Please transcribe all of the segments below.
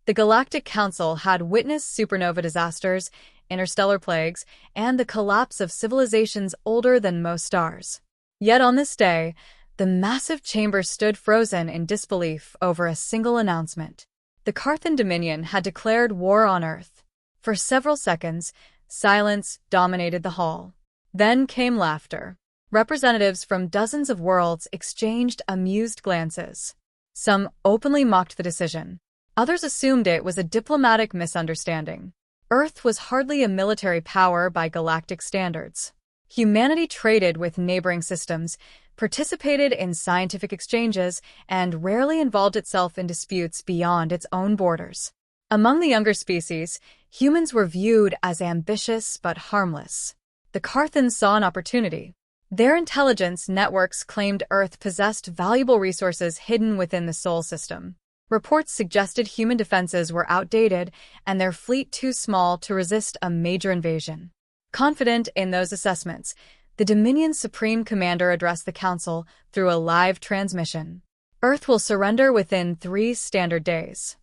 The Galactic Council had witnessed supernova disasters, interstellar plagues, and the collapse of civilizations older than most stars. Yet on this day, the massive chamber stood frozen in disbelief over a single announcement. The Carthan Dominion had declared war on Earth. For several seconds, silence dominated the hall. Then came laughter. Representatives from dozens of worlds exchanged amused glances. Some openly mocked the decision. Others assumed it was a diplomatic misunderstanding. Earth was hardly a military power by galactic standards. Humanity traded with neighboring systems, participated in scientific exchanges, and rarely involved itself in disputes beyond its own borders. Among the younger species, humans were viewed as ambitious but harmless. The Carthans saw an opportunity. Their intelligence networks claimed Earth possessed valuable resources hidden within the Sol system. Reports suggested human defenses were outdated and their fleet too small to resist a major invasion. Confident in those assessments, the Dominion's Supreme Commander addressed the Council through a live transmission. Earth will surrender within 3 standard days.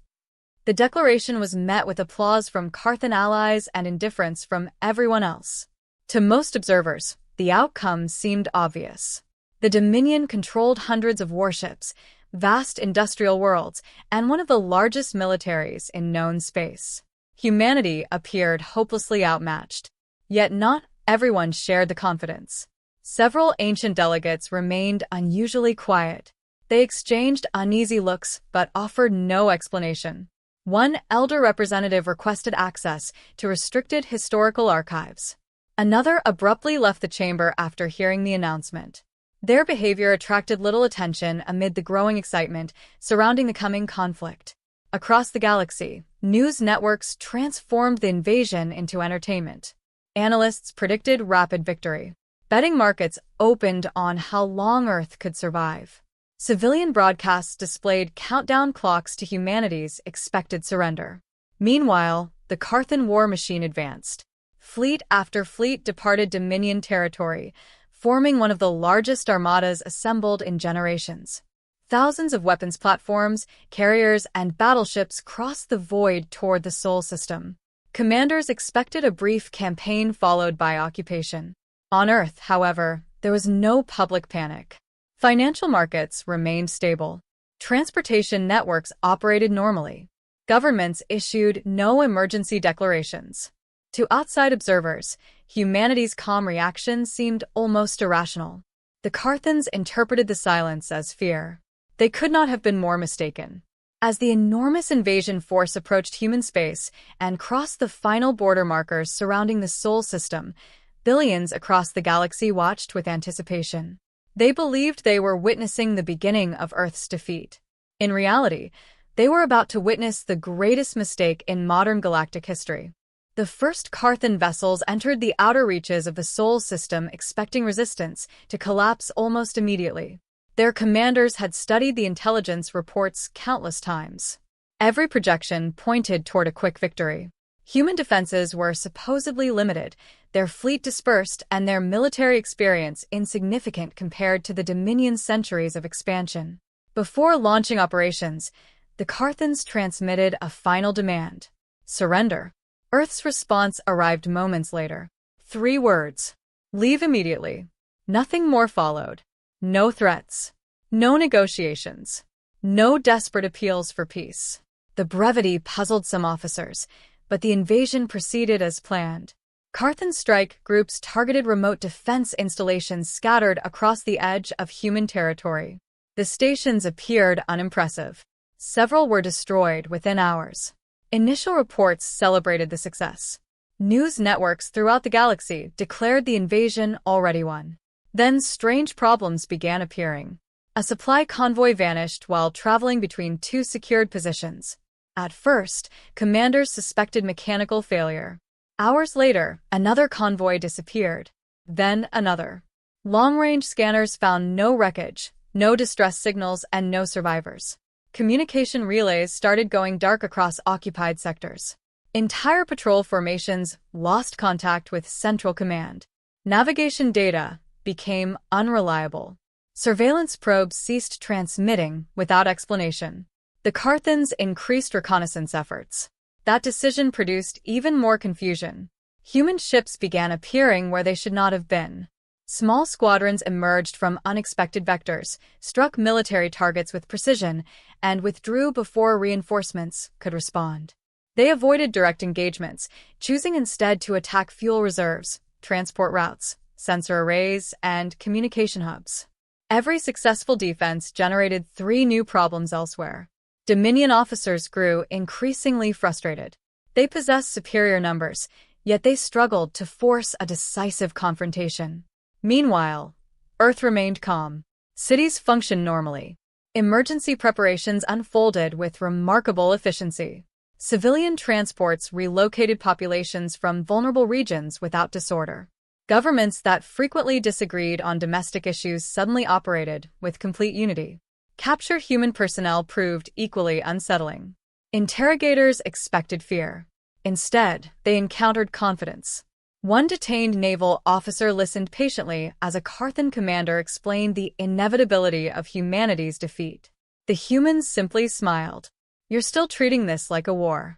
The declaration was met with applause from Carthan allies and indifference from everyone else. To most observers, the outcome seemed obvious. The Dominion controlled hundreds of warships, vast industrial worlds, and one of the largest militaries in known space. Humanity appeared hopelessly outmatched. Yet not everyone shared the confidence. Several ancient delegates remained unusually quiet. They exchanged uneasy looks but offered no explanation. One elder representative requested access to restricted historical archives. Another abruptly left the chamber after hearing the announcement. Their behavior attracted little attention amid the growing excitement surrounding the coming conflict. Across the galaxy, news networks transformed the invasion into entertainment. Analysts predicted rapid victory. Betting markets opened on how long Earth could survive. Civilian broadcasts displayed countdown clocks to humanity's expected surrender. Meanwhile, the Carthan war machine advanced. Fleet after fleet departed Dominion territory, forming one of the largest armadas assembled in generations. Thousands of weapons platforms, carriers, and battleships crossed the void toward the Sol system. Commanders expected a brief campaign followed by occupation. On Earth, however, there was no public panic. Financial markets remained stable. Transportation networks operated normally. Governments issued no emergency declarations. To outside observers, humanity's calm reaction seemed almost irrational. The Carthans interpreted the silence as fear. They could not have been more mistaken. As the enormous invasion force approached human space and crossed the final border markers surrounding the Sol system, billions across the galaxy watched with anticipation. They believed they were witnessing the beginning of Earth's defeat. In reality, they were about to witness the greatest mistake in modern galactic history. The first Carthan vessels entered the outer reaches of the Sol system expecting resistance to collapse almost immediately. Their commanders had studied the intelligence reports countless times. Every projection pointed toward a quick victory. Human defenses were supposedly limited, their fleet dispersed, and their military experience insignificant compared to the Dominion's centuries of expansion. Before launching operations, the Carthans transmitted a final demand: surrender. Earth's response arrived moments later. 3 words: leave immediately. Nothing more followed. No threats. No negotiations. No desperate appeals for peace. The brevity puzzled some officers, but the invasion proceeded as planned. Carthan strike groups targeted remote defense installations scattered across the edge of human territory. The stations appeared unimpressive. Several were destroyed within hours. Initial reports celebrated the success. News networks throughout the galaxy declared the invasion already won. Then strange problems began appearing. A supply convoy vanished while traveling between 2 secured positions. At first, commanders suspected mechanical failure. Hours later, another convoy disappeared. Then another. Long-range scanners found no wreckage, no distress signals, and no survivors. Communication relays started going dark across occupied sectors. Entire patrol formations lost contact with Central Command. Navigation data became unreliable. Surveillance probes ceased transmitting without explanation. The Carthans increased reconnaissance efforts. That decision produced even more confusion. Human ships began appearing where they should not have been. Small squadrons emerged from unexpected vectors, struck military targets with precision, and withdrew before reinforcements could respond. They avoided direct engagements, choosing instead to attack fuel reserves, transport routes, sensor arrays, and communication hubs. Every successful defense generated 3 new problems elsewhere. Dominion officers grew increasingly frustrated. They possessed superior numbers, yet they struggled to force a decisive confrontation. Meanwhile, Earth remained calm. Cities functioned normally. Emergency preparations unfolded with remarkable efficiency. Civilian transports relocated populations from vulnerable regions without disorder. Governments that frequently disagreed on domestic issues suddenly operated with complete unity. Captured human personnel proved equally unsettling. Interrogators expected fear. Instead, they encountered confidence. One detained naval officer listened patiently as a Carthan commander explained the inevitability of humanity's defeat. The humans simply smiled. "You're still treating this like a war."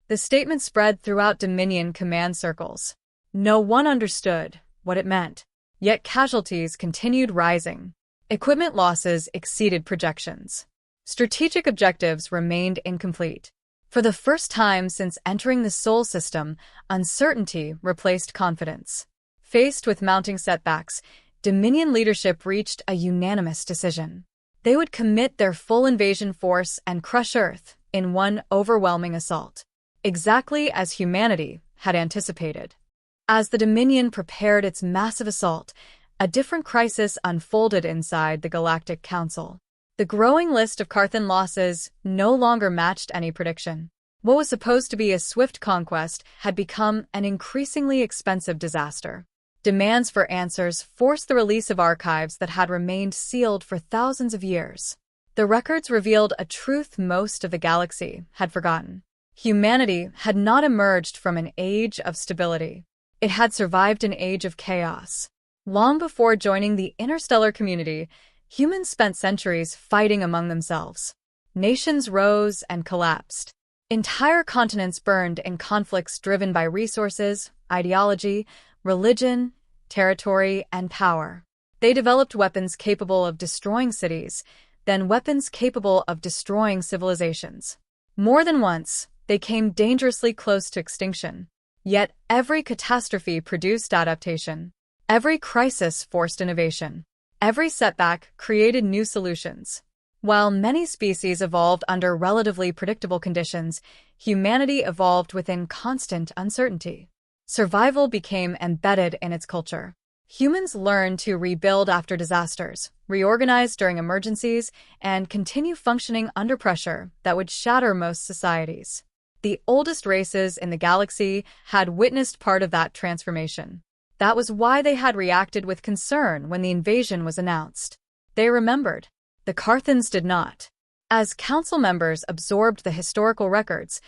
The statement spread throughout Dominion command circles. No one understood what it meant, yet casualties continued rising. Equipment losses exceeded projections. Strategic objectives remained incomplete. For the first time since entering the Sol system, uncertainty replaced confidence. Faced with mounting setbacks, Dominion leadership reached a unanimous decision. They would commit their full invasion force and crush Earth in one overwhelming assault, exactly as humanity had anticipated. As the Dominion prepared its massive assault, a different crisis unfolded inside the Galactic Council. The growing list of Carthan losses no longer matched any prediction. What was supposed to be a swift conquest had become an increasingly expensive disaster. Demands for answers forced the release of archives that had remained sealed for thousands of years. The records revealed a truth most of the galaxy had forgotten. Humanity had not emerged from an age of stability. It had survived an age of chaos. Long before joining the interstellar community, humans spent centuries fighting among themselves. Nations rose and collapsed. Entire continents burned in conflicts driven by resources, ideology, religion, territory, and power. They developed weapons capable of destroying cities, then weapons capable of destroying civilizations. More than once, they came dangerously close to extinction. Yet every catastrophe produced adaptation. Every crisis forced innovation. Every setback created new solutions. While many species evolved under relatively predictable conditions, humanity evolved within constant uncertainty. Survival became embedded in its culture. Humans learned to rebuild after disasters, reorganize during emergencies, and continue functioning under pressure that would shatter most societies. The oldest races in the galaxy had witnessed part of that transformation. That was why they had reacted with concern when the invasion was announced. They remembered. The Carthans did not. As council members absorbed the historical records,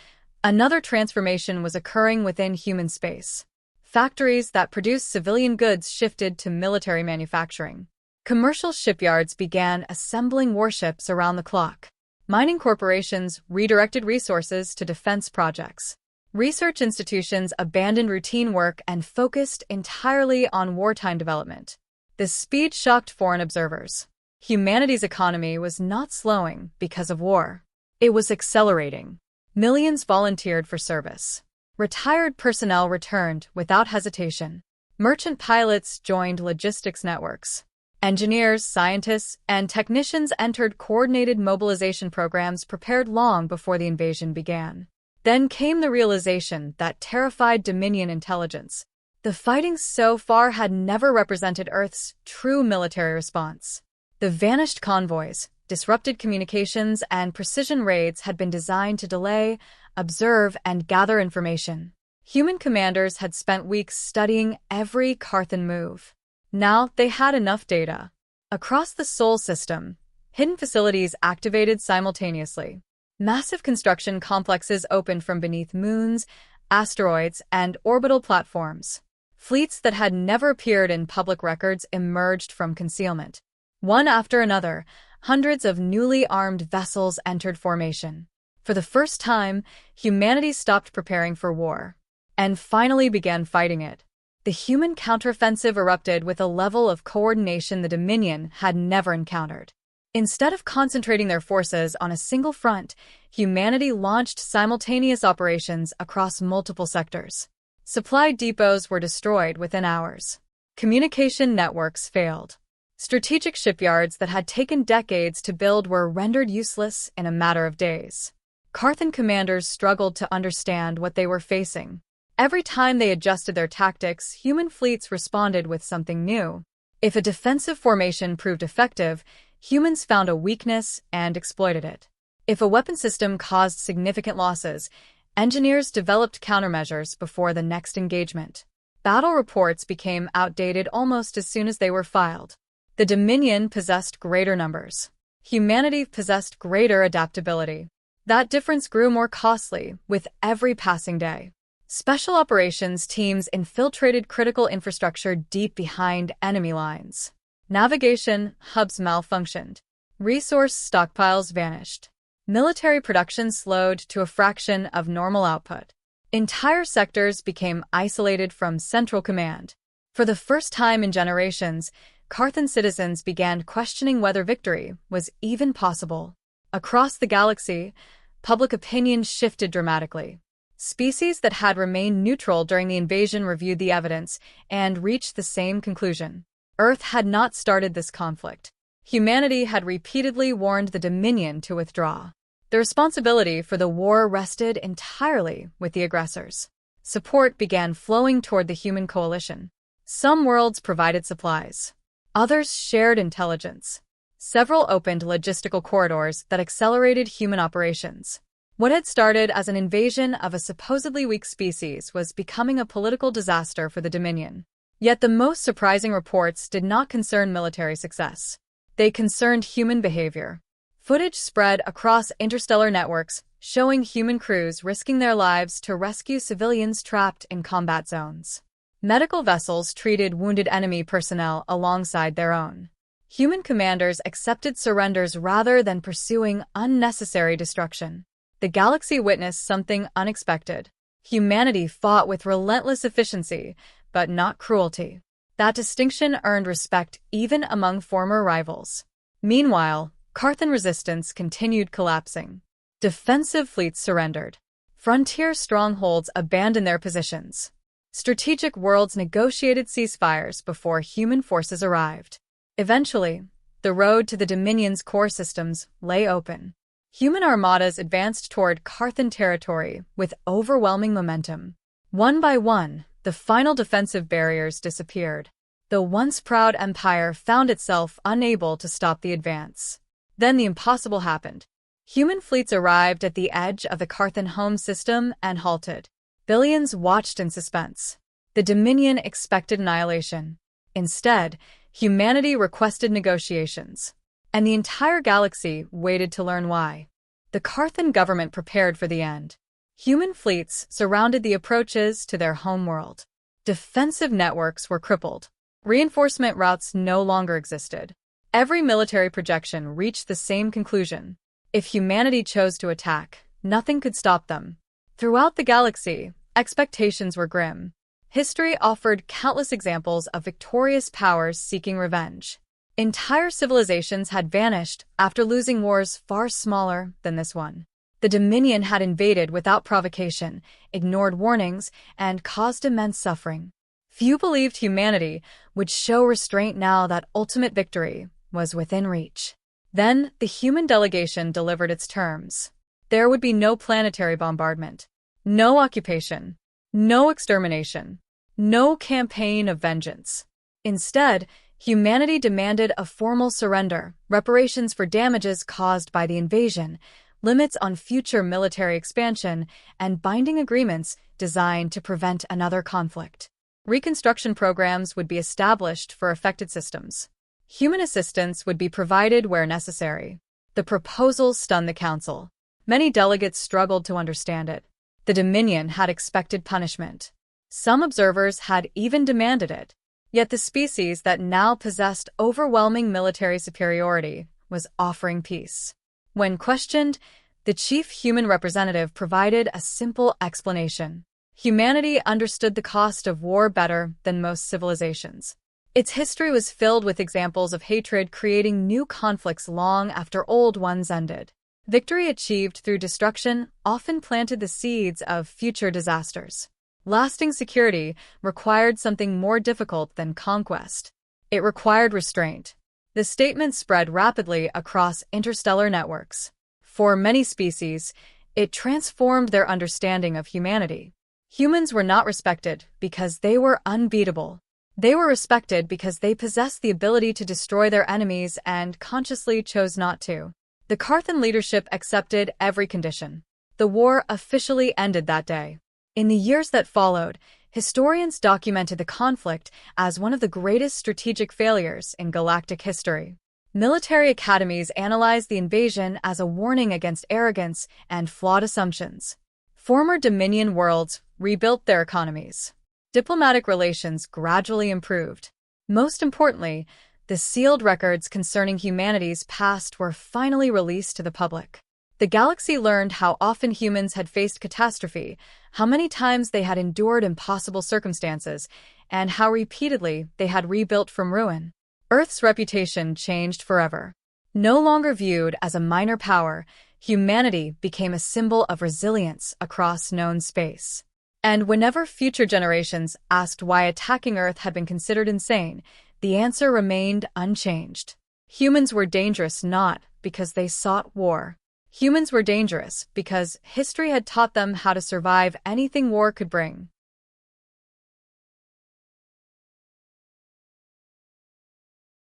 another transformation was occurring within human space. Factories that produced civilian goods shifted to military manufacturing. Commercial shipyards began assembling warships around the clock. Mining corporations redirected resources to defense projects. Research institutions abandoned routine work and focused entirely on wartime development. This speed shocked foreign observers. Humanity's economy was not slowing because of war. It was accelerating. Millions volunteered for service. Retired personnel returned without hesitation. Merchant pilots joined logistics networks. Engineers, scientists, and technicians entered coordinated mobilization programs prepared long before the invasion began. Then came the realization that terrified Dominion intelligence. The fighting so far had never represented Earth's true military response. The vanished convoys, disrupted communications, and precision raids had been designed to delay, observe, and gather information. Human commanders had spent weeks studying every Carthan move. Now they had enough data. Across the Sol system, hidden facilities activated simultaneously. Massive construction complexes opened from beneath moons, asteroids, and orbital platforms. Fleets that had never appeared in public records emerged from concealment. One after another, hundreds of newly armed vessels entered formation. For the first time, humanity stopped preparing for war and finally began fighting it. The human counteroffensive erupted with a level of coordination the Dominion had never encountered. Instead of concentrating their forces on a single front, humanity launched simultaneous operations across multiple sectors. Supply depots were destroyed within hours. Communication networks failed. Strategic shipyards that had taken decades to build were rendered useless in a matter of days. Carthan commanders struggled to understand what they were facing. Every time they adjusted their tactics, human fleets responded with something new. If a defensive formation proved effective, humans found a weakness and exploited it. If a weapon system caused significant losses, engineers developed countermeasures before the next engagement. Battle reports became outdated almost as soon as they were filed. The Dominion possessed greater numbers. Humanity possessed greater adaptability. That difference grew more costly with every passing day. Special operations teams infiltrated critical infrastructure deep behind enemy lines. Navigation hubs malfunctioned. Resource stockpiles vanished. Military production slowed to a fraction of normal output. Entire sectors became isolated from central command. For the first time in generations, Carthan citizens began questioning whether victory was even possible. Across the galaxy, public opinion shifted dramatically. Species that had remained neutral during the invasion reviewed the evidence and reached the same conclusion. Earth had not started this conflict. Humanity had repeatedly warned the Dominion to withdraw. The responsibility for the war rested entirely with the aggressors. Support began flowing toward the human coalition. Some worlds provided supplies. Others shared intelligence. Several opened logistical corridors that accelerated human operations. What had started as an invasion of a supposedly weak species was becoming a political disaster for the Dominion. Yet the most surprising reports did not concern military success. They concerned human behavior. Footage spread across interstellar networks, showing human crews risking their lives to rescue civilians trapped in combat zones. Medical vessels treated wounded enemy personnel alongside their own. Human commanders accepted surrenders rather than pursuing unnecessary destruction. The galaxy witnessed something unexpected. Humanity fought with relentless efficiency, but not cruelty. That distinction earned respect even among former rivals. Meanwhile, Carthan resistance continued collapsing. Defensive fleets surrendered. Frontier strongholds abandoned their positions. Strategic worlds negotiated ceasefires before human forces arrived. Eventually, the road to the Dominion's core systems lay open. Human armadas advanced toward Carthan territory with overwhelming momentum. One by one, the final defensive barriers disappeared. The once proud empire found itself unable to stop the advance. Then the impossible happened. Human fleets arrived at the edge of the Carthan home system and halted. Billions watched in suspense. The Dominion expected annihilation. Instead, humanity requested negotiations. And the entire galaxy waited to learn why. The Carthan government prepared for the end. Human fleets surrounded the approaches to their homeworld. Defensive networks were crippled. Reinforcement routes no longer existed. Every military projection reached the same conclusion. If humanity chose to attack, nothing could stop them. Throughout the galaxy, expectations were grim. History offered countless examples of victorious powers seeking revenge. Entire civilizations had vanished after losing wars far smaller than this one. The Dominion had invaded without provocation, ignored warnings, and caused immense suffering. Few believed humanity would show restraint now that ultimate victory was within reach. Then, the human delegation delivered its terms. There would be no planetary bombardment, no occupation, no extermination, no campaign of vengeance. Instead, humanity demanded a formal surrender, reparations for damages caused by the invasion, limits on future military expansion, and binding agreements designed to prevent another conflict. Reconstruction programs would be established for affected systems. Human assistance would be provided where necessary. The proposal stunned the council. Many delegates struggled to understand it. The Dominion had expected punishment. Some observers had even demanded it. Yet the species that now possessed overwhelming military superiority was offering peace. When questioned, the chief human representative provided a simple explanation. Humanity understood the cost of war better than most civilizations. Its history was filled with examples of hatred creating new conflicts long after old ones ended. Victory achieved through destruction often planted the seeds of future disasters. Lasting security required something more difficult than conquest. It required restraint. The statement spread rapidly across interstellar networks. For many species, it transformed their understanding of humanity. Humans were not respected because they were unbeatable. They were respected because they possessed the ability to destroy their enemies and consciously chose not to. The Carthan leadership accepted every condition. The war officially ended that day. In the years that followed, historians documented the conflict as one of the greatest strategic failures in galactic history. Military academies analyzed the invasion as a warning against arrogance and flawed assumptions. Former Dominion worlds rebuilt their economies. Diplomatic relations gradually improved. Most importantly, the sealed records concerning humanity's past were finally released to the public. The galaxy learned how often humans had faced catastrophe, how many times they had endured impossible circumstances, and how repeatedly they had rebuilt from ruin. Earth's reputation changed forever. No longer viewed as a minor power, humanity became a symbol of resilience across known space. And whenever future generations asked why attacking Earth had been considered insane, the answer remained unchanged. Humans were dangerous not because they sought war. Humans were dangerous because history had taught them how to survive anything war could bring.